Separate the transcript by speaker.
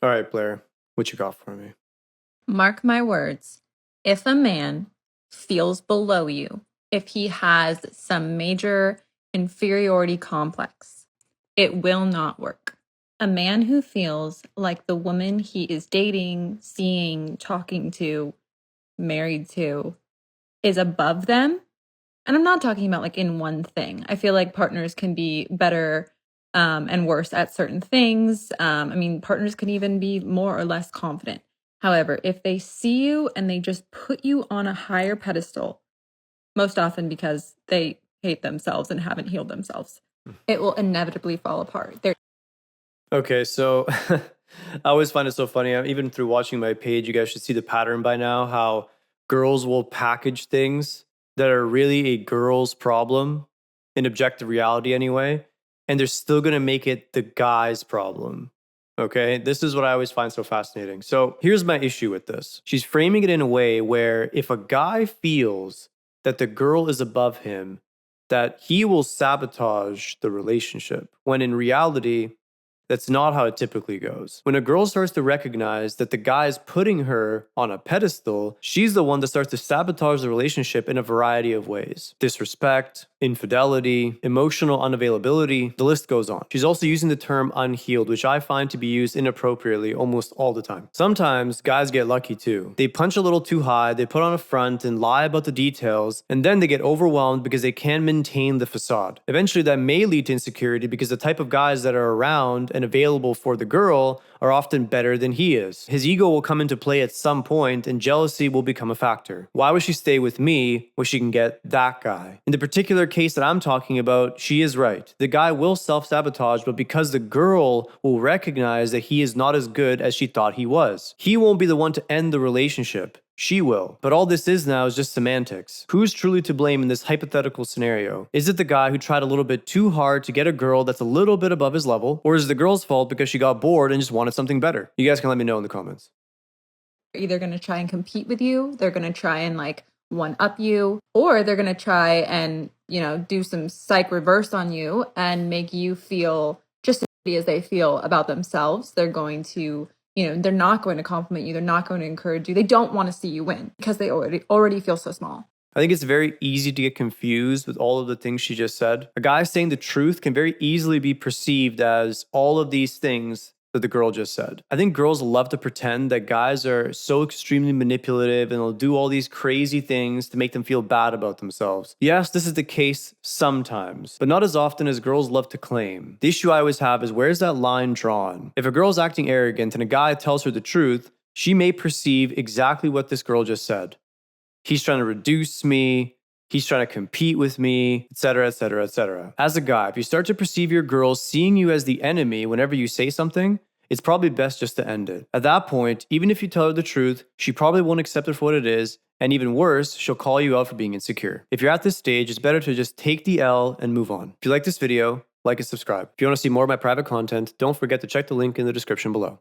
Speaker 1: All right, Blair, what you got for me?
Speaker 2: Mark my words, if a man feels below you, if he has some major inferiority complex, it will not work. A man who feels like the woman he is dating, seeing, talking to, married to is above them. And I'm not talking about like in one thing. I feel like partners can be better and worse at certain things. I mean, partners can even be more or less confident. However, if they see you and they just put you on a higher pedestal, most often because they hate themselves and haven't healed themselves, it will inevitably fall apart.
Speaker 1: Okay, so I always find it so funny. Even through watching my page, you guys should see the pattern by now how girls will package things that are really a girl's problem in objective reality anyway, and they're still going to make it the guy's problem. Okay, this is what I always find so fascinating. So here's my issue with this. She's framing it in a way where if a guy feels that the girl is above him, that he will sabotage the relationship, when in reality, that's not how it typically goes. When a girl starts to recognize that the guy is putting her on a pedestal, she's the one that starts to sabotage the relationship in a variety of ways. Disrespect, infidelity, emotional unavailability, the list goes on. She's also using the term unhealed, which I find to be used inappropriately almost all the time. Sometimes guys get lucky too. They punch a little too high, they put on a front and lie about the details, and then they get overwhelmed because they can't maintain the facade. Eventually, that may lead to insecurity because the type of guys that are around and available for the girl are often better than he is. His ego will come into play at some point and jealousy will become a factor. Why would she stay with me when she can get that guy? In the particular case that I'm talking about, she is right. The guy will self-sabotage, but because the girl will recognize that he is not as good as she thought he was. He won't be the one to end the relationship. She will. But all this is now is just semantics. Who's truly to blame in this hypothetical scenario? Is it the guy who tried a little bit too hard to get a girl that's a little bit above his level? Or is it the girl's fault because she got bored and just wanted something better? You guys can let me know in the comments.
Speaker 2: They're either going to try and compete with you, they're going to try and like one up you, or they're going to try and, do some psych reverse on you and make you feel just as shitty as they feel about themselves. They're going to, they're not going to compliment you. They're not going to encourage you. They don't want to see you win because they already feel so small.
Speaker 1: I think it's very easy to get confused with all of the things she just said. A guy saying the truth can very easily be perceived as all of these things that the girl just said. I think girls love to pretend that guys are so extremely manipulative and they'll do all these crazy things to make them feel bad about themselves. Yes, this is the case sometimes, but not as often as girls love to claim. The issue I always have is, where's that line drawn? If a girl's acting arrogant and a guy tells her the truth, she may perceive exactly what this girl just said. He's trying to reduce me. He's trying to compete with me, etc., etc., etc. As a guy, if you start to perceive your girl seeing you as the enemy whenever you say something, it's probably best just to end it. At that point, even if you tell her the truth, she probably won't accept it for what it is, and even worse, she'll call you out for being insecure. If you're at this stage, it's better to just take the L and move on. If you like this video, like and subscribe. If you want to see more of my private content, don't forget to check the link in the description below.